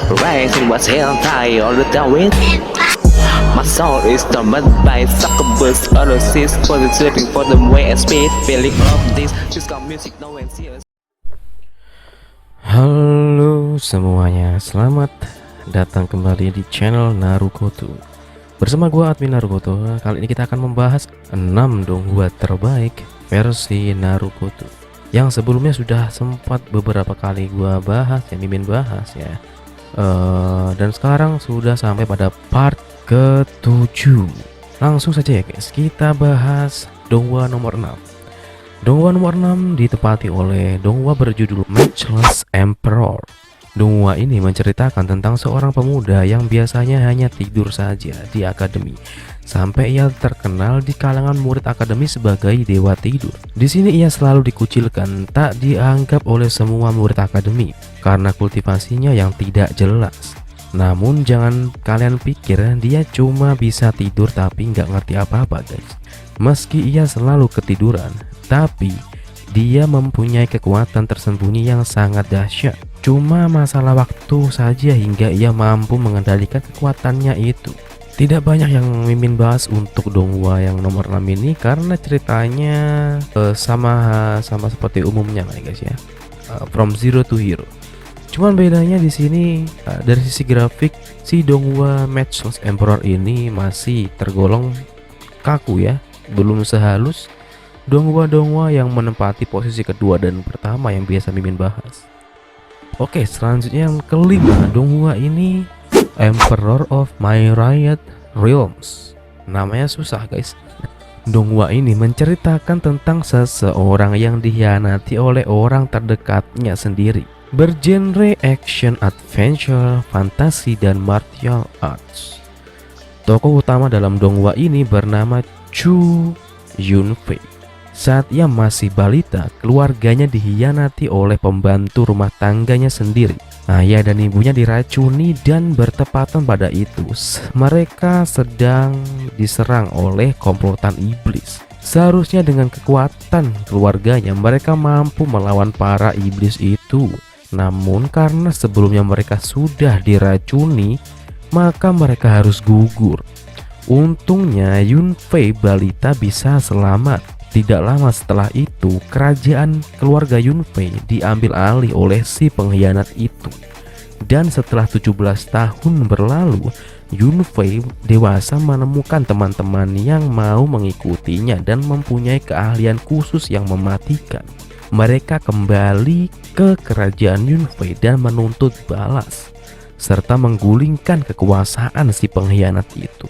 Rising was hell high all the time. My soul is tormented by succubus. Analysis for the searching for the way and speed. Feeling of this got music no one sees. Halo semuanya, selamat datang kembali di channel Narukoto. Bersama gua admin Narukoto. Kali ini kita akan membahas 6 donghua terbaik versi Narukoto yang sebelumnya sudah sempat beberapa kali gua bahas, ya mimin bahas ya. Dan sekarang sudah sampai pada part ke-7. Langsung saja ya guys, kita bahas donghua nomor 6. Donghua nomor 6 ditepati oleh donghua berjudul Matchless Emperor. Donghua ini menceritakan tentang seorang pemuda yang biasanya hanya tidur saja di akademi sampai ia terkenal di kalangan murid akademi sebagai dewa tidur. Di sini ia selalu dikucilkan, tak dianggap oleh semua murid akademi karena kultivasinya yang tidak jelas. Namun jangan kalian pikir dia cuma bisa tidur tapi nggak ngerti apa-apa guys. Meski ia selalu ketiduran, tapi dia mempunyai kekuatan tersembunyi yang sangat dahsyat. Cuma masalah waktu saja hingga ia mampu mengendalikan kekuatannya itu. Tidak banyak yang mimin bahas untuk donghua yang nomor 6 ini karena ceritanya sama seperti umumnya lah guys ya. From zero to hero. Cuman bedanya di sini dari sisi grafik si donghua Matchless Emperor ini masih tergolong kaku ya, belum sehalus donghua-donghua yang menempati posisi kedua dan pertama yang biasa mimin bahas. Oke, selanjutnya yang kelima, donghua ini Emperor of Myriad Realms. Namanya susah guys. Donghua ini menceritakan tentang seseorang yang dikhianati oleh orang terdekatnya sendiri. Bergenre action, adventure, fantasi, dan martial arts. Tokoh utama dalam donghua ini bernama Chu Yunfei. Saat ia masih balita, keluarganya dikhianati oleh pembantu rumah tangganya sendiri. Ayah dan ibunya diracuni dan bertepatan pada itu mereka sedang diserang oleh komplotan iblis. Seharusnya dengan kekuatan keluarganya mereka mampu melawan para iblis itu. Namun karena sebelumnya mereka sudah diracuni, maka mereka harus gugur. Untungnya Yunfei balita bisa selamat. Tidak lama setelah itu, kerajaan keluarga Yunfei diambil alih oleh si pengkhianat itu. Dan setelah 17 tahun berlalu, Yunfei dewasa menemukan teman-teman yang mau mengikutinya dan mempunyai keahlian khusus yang mematikan. Mereka kembali ke kerajaan Yunfei dan menuntut balas, serta menggulingkan kekuasaan si pengkhianat itu.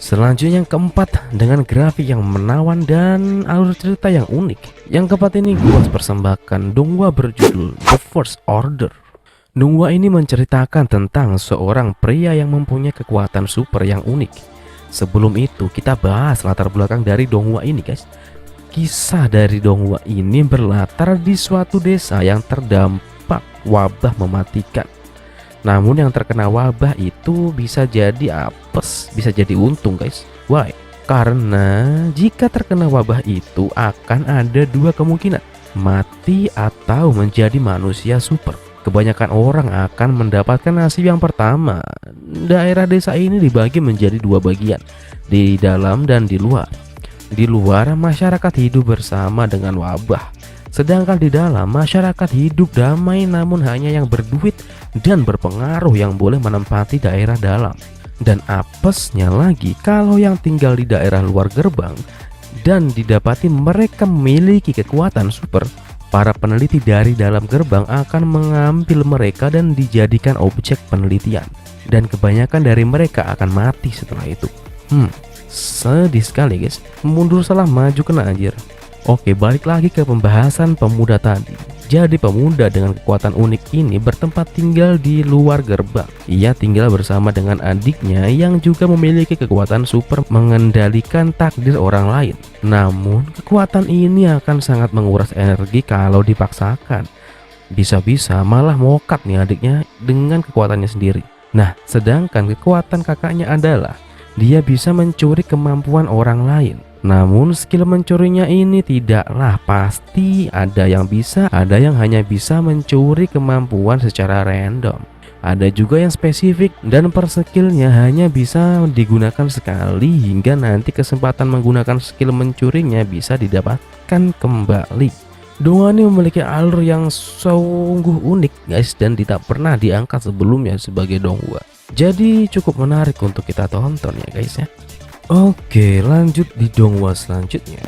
Selanjutnya yang keempat, dengan grafik yang menawan dan alur cerita yang unik. Yang keempat ini gua persembahkan donghua berjudul The First Order. Donghua ini menceritakan tentang seorang pria yang mempunyai kekuatan super yang unik. Sebelum itu kita bahas latar belakang dari donghua ini guys. Kisah dari donghua ini berlatar di suatu desa yang terdampak wabah mematikan. Namun yang terkena wabah itu bisa jadi apes, bisa jadi untung guys. Why? Karena jika terkena wabah itu akan ada dua kemungkinan, mati atau menjadi manusia super. Kebanyakan orang akan mendapatkan nasib yang pertama. Daerah desa ini dibagi menjadi dua bagian, di dalam dan di luar. Di luar masyarakat hidup bersama dengan wabah, sedangkan di dalam masyarakat hidup damai, namun hanya yang berduit dan berpengaruh yang boleh menempati daerah dalam. Dan apesnya lagi kalau yang tinggal di daerah luar gerbang dan didapati mereka memiliki kekuatan super, para peneliti dari dalam gerbang akan mengambil mereka dan dijadikan objek penelitian. Dan kebanyakan dari mereka akan mati setelah itu. Sedih sekali guys. Mundur salah maju kena anjir. Oke, balik lagi ke pembahasan pemuda tadi. Jadi pemuda dengan kekuatan unik ini bertempat tinggal di luar gerbang. Ia tinggal bersama dengan adiknya yang juga memiliki kekuatan super mengendalikan takdir orang lain. Namun kekuatan ini akan sangat menguras energi kalau dipaksakan. Bisa-bisa malah mokat nih adiknya dengan kekuatannya sendiri. Nah, sedangkan kekuatan kakaknya adalah dia bisa mencuri kemampuan orang lain. Namun skill mencurinya ini tidaklah pasti, ada yang bisa, ada yang hanya bisa mencuri kemampuan secara random. Ada juga yang spesifik dan per skillnya hanya bisa digunakan sekali hingga nanti kesempatan menggunakan skill mencurinya bisa didapatkan kembali. Donghua ini memiliki alur yang sungguh unik guys dan tidak pernah diangkat sebelumnya sebagai Donghua. Jadi cukup menarik untuk kita tonton ya guys ya. Oke, lanjut di Donghua selanjutnya.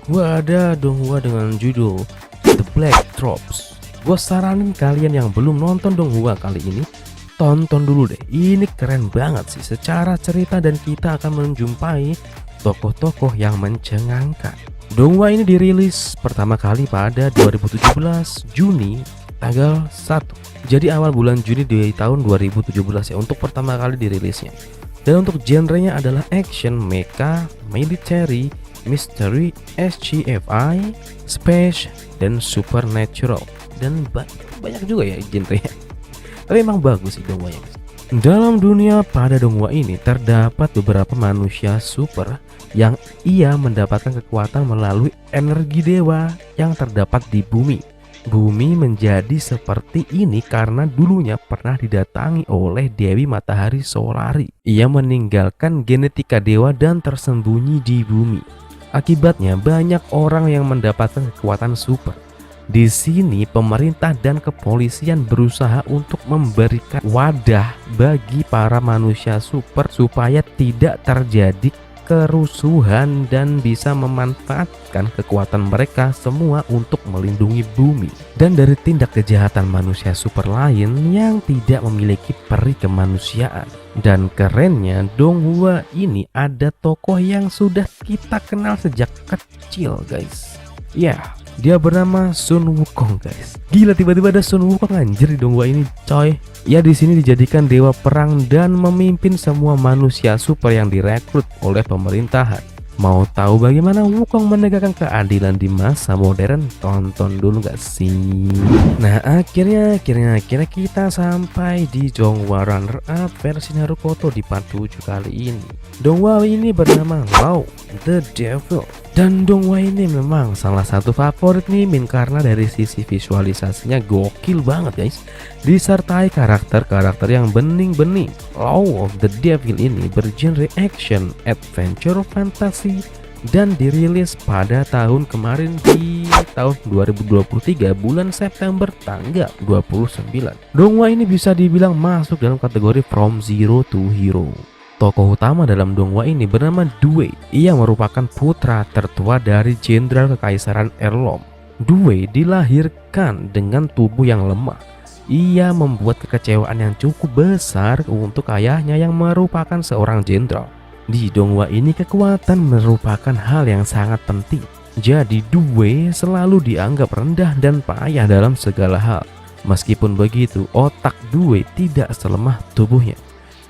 Gua ada Donghua dengan judul The Black Drops. Gue saranin kalian yang belum nonton Donghua kali ini, tonton dulu deh. Ini keren banget sih secara cerita dan kita akan menjumpai tokoh-tokoh yang mencengangkan. Donghua ini dirilis pertama kali pada 2017 Juni tanggal 1. Jadi awal bulan Juni di tahun 2017 ya untuk pertama kali dirilisnya. Dan untuk genrenya adalah action, mecha, military, mystery, SCFI, space, dan supernatural. Dan banyak juga ya genrenya. Tapi emang bagus sih Donghua-nya. Dalam dunia pada Donghua ini terdapat beberapa manusia super yang ia mendapatkan kekuatan melalui energi dewa yang terdapat di bumi. Bumi menjadi seperti ini karena dulunya pernah didatangi oleh Dewi Matahari Solari. Ia meninggalkan genetika dewa dan tersembunyi di bumi. Akibatnya banyak orang yang mendapatkan kekuatan super. Di sini pemerintah dan kepolisian berusaha untuk memberikan wadah bagi para manusia super supaya tidak terjadi kerusuhan dan bisa memanfaatkan kekuatan mereka semua untuk melindungi bumi dan dari tindak kejahatan manusia super lain yang tidak memiliki peri kemanusiaan. Dan kerennya Donghua ini ada tokoh yang sudah kita kenal sejak kecil guys. Ya, dia bernama Sun Wukong guys. Gila tiba-tiba ada Sun Wukong anjir di Donghua ini coy. Ia di sini dijadikan dewa perang dan memimpin semua manusia super yang direkrut oleh pemerintahan. Mau tahu bagaimana Wukong menegakkan keadilan di masa modern? Tonton dulu gak sih? Nah akhirnya kita sampai di Donghua Runner Up versi Naruto di part 7 kali ini. Donghua ini bernama Law the Devil. Dan Donghua ini memang salah satu favorit mimin karena dari sisi visualisasinya gokil banget guys. Disertai karakter-karakter yang bening-bening. Law of the Devil ini bergenre action, adventure, fantasy dan dirilis pada tahun kemarin di tahun 2023 bulan September tanggal 29. Donghua ini bisa dibilang masuk dalam kategori From Zero to Hero. Tokoh utama dalam Donghua ini bernama Due. Ia merupakan putra tertua dari Jenderal Kekaisaran Erlom. Due dilahirkan dengan tubuh yang lemah. Ia membuat kekecewaan yang cukup besar untuk ayahnya yang merupakan seorang jenderal. Di Donghua ini kekuatan merupakan hal yang sangat penting. Jadi Due selalu dianggap rendah dan payah dalam segala hal. Meskipun begitu, otak Due tidak selemah tubuhnya.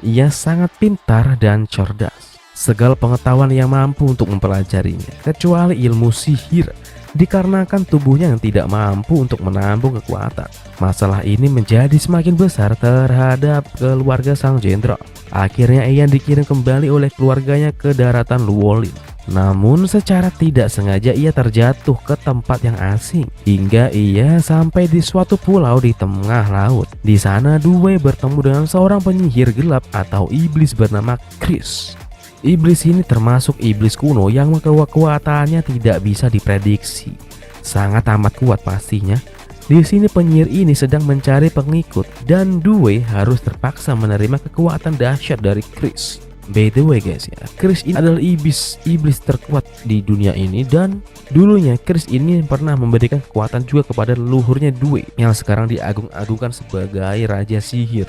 Ia sangat pintar dan cerdas. Segala pengetahuan yang mampu untuk mempelajarinya, kecuali ilmu sihir, dikarenakan tubuhnya yang tidak mampu untuk menampung kekuatan. Masalah ini menjadi semakin besar terhadap keluarga sang jenderal. Akhirnya ia dikirim kembali oleh keluarganya ke daratan Luolin. Namun secara tidak sengaja ia terjatuh ke tempat yang asing hingga ia sampai di suatu pulau di tengah laut. Di sana Due bertemu dengan seorang penyihir gelap atau iblis bernama Chris. Iblis ini termasuk iblis kuno yang kekuatannya tidak bisa diprediksi. Sangat amat kuat pastinya. Di sini penyihir ini sedang mencari pengikut dan Due harus terpaksa menerima kekuatan dahsyat dari Chris. By the way guys ya, Chris ini adalah iblis terkuat di dunia ini dan dulunya Chris ini pernah memberikan kekuatan juga kepada leluhurnya Due yang sekarang diagung-agungkan sebagai raja sihir.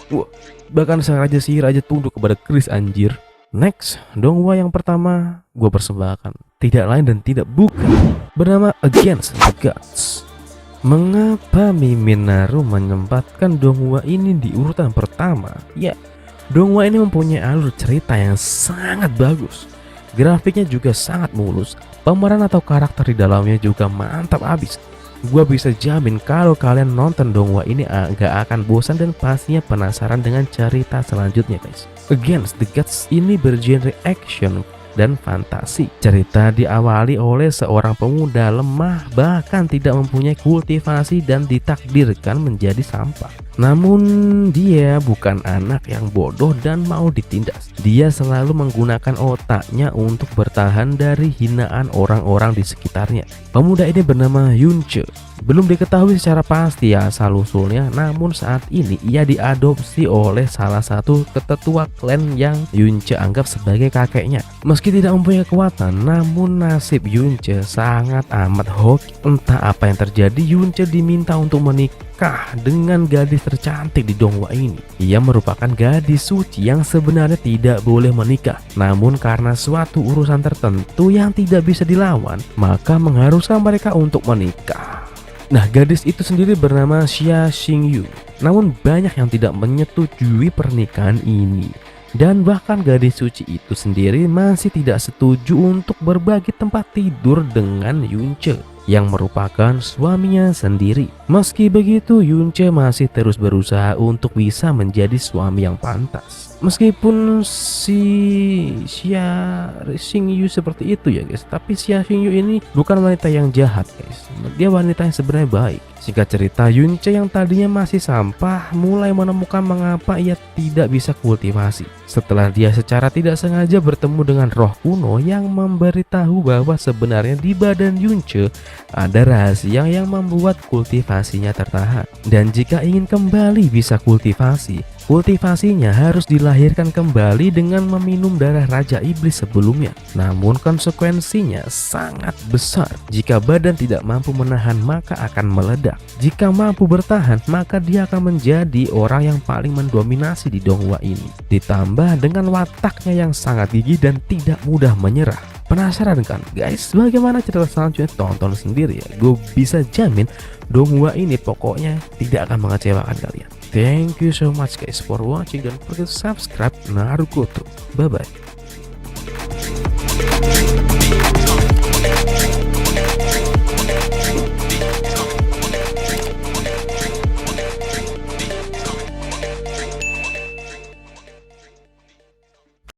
Wah, bahkan sang raja sihir aja tunduk kepada Chris anjir. Next, Donghua yang pertama gue persembahkan tidak lain dan tidak bukan bernama Against the Gods. Mengapa Mimin Naru menempatkan Donghua ini di urutan pertama? Ya, Donghua ini mempunyai alur cerita yang sangat bagus. Grafiknya juga sangat mulus. Pemeran atau karakter di dalamnya juga mantap abis. Gua bisa jamin kalau kalian nonton Donghua ini gak akan bosan dan pastinya penasaran dengan cerita selanjutnya guys. Against the Gods ini bergenre action, dan fantasi. Cerita diawali oleh seorang pemuda lemah bahkan tidak mempunyai kultivasi dan ditakdirkan menjadi sampah. Namun dia bukan anak yang bodoh dan mau ditindas. Dia selalu menggunakan otaknya untuk bertahan dari hinaan orang-orang di sekitarnya. Pemuda ini bernama Yunche. Belum diketahui secara pasti asal-usulnya, namun saat ini ia diadopsi oleh salah satu ketetua klan yang Yunche anggap sebagai kakeknya. Meski tidak mempunyai kekuatan, namun nasib Yunche sangat amat hoki. Entah apa yang terjadi, Yunche diminta untuk menikah dengan gadis tercantik di Donghua ini. Ia merupakan gadis suci yang sebenarnya tidak boleh menikah, namun karena suatu urusan tertentu yang tidak bisa dilawan, maka mengharuskan mereka untuk menikah. Nah, gadis itu sendiri bernama Xia Xingyu. Namun banyak yang tidak menyetujui pernikahan ini. Dan bahkan gadis suci itu sendiri masih tidak setuju untuk berbagi tempat tidur dengan Yunche yang merupakan suaminya sendiri. Meski begitu, Yunche masih terus berusaha untuk bisa menjadi suami yang pantas. Meskipun si Xia Xingyu seperti itu ya guys, tapi Xia Xingyu ini bukan wanita yang jahat guys. Dia wanita yang sebenarnya baik. Singkat cerita, Yunche yang tadinya masih sampah mulai menemukan mengapa ia tidak bisa kultivasi. Setelah dia secara tidak sengaja bertemu dengan roh kuno yang memberitahu bahwa sebenarnya di badan Yunche ada rahasia yang membuat kultivasinya tertahan. Dan jika ingin kembali bisa kultivasinya harus dilahirkan kembali dengan meminum darah Raja Iblis sebelumnya. Namun konsekuensinya sangat besar. Jika badan tidak mampu menahan, maka akan meledak. Jika mampu bertahan, maka dia akan menjadi orang yang paling mendominasi di Donghua ini. Ditambah dengan wataknya yang sangat gigih dan tidak mudah menyerah. Penasaran kan guys, bagaimana cerita selanjutnya? Tonton sendiri ya. Gue bisa jamin Donghua ini pokoknya tidak akan mengecewakan kalian. Thank you so much guys for watching. Don't forget to subscribe Narukoto. Bye bye.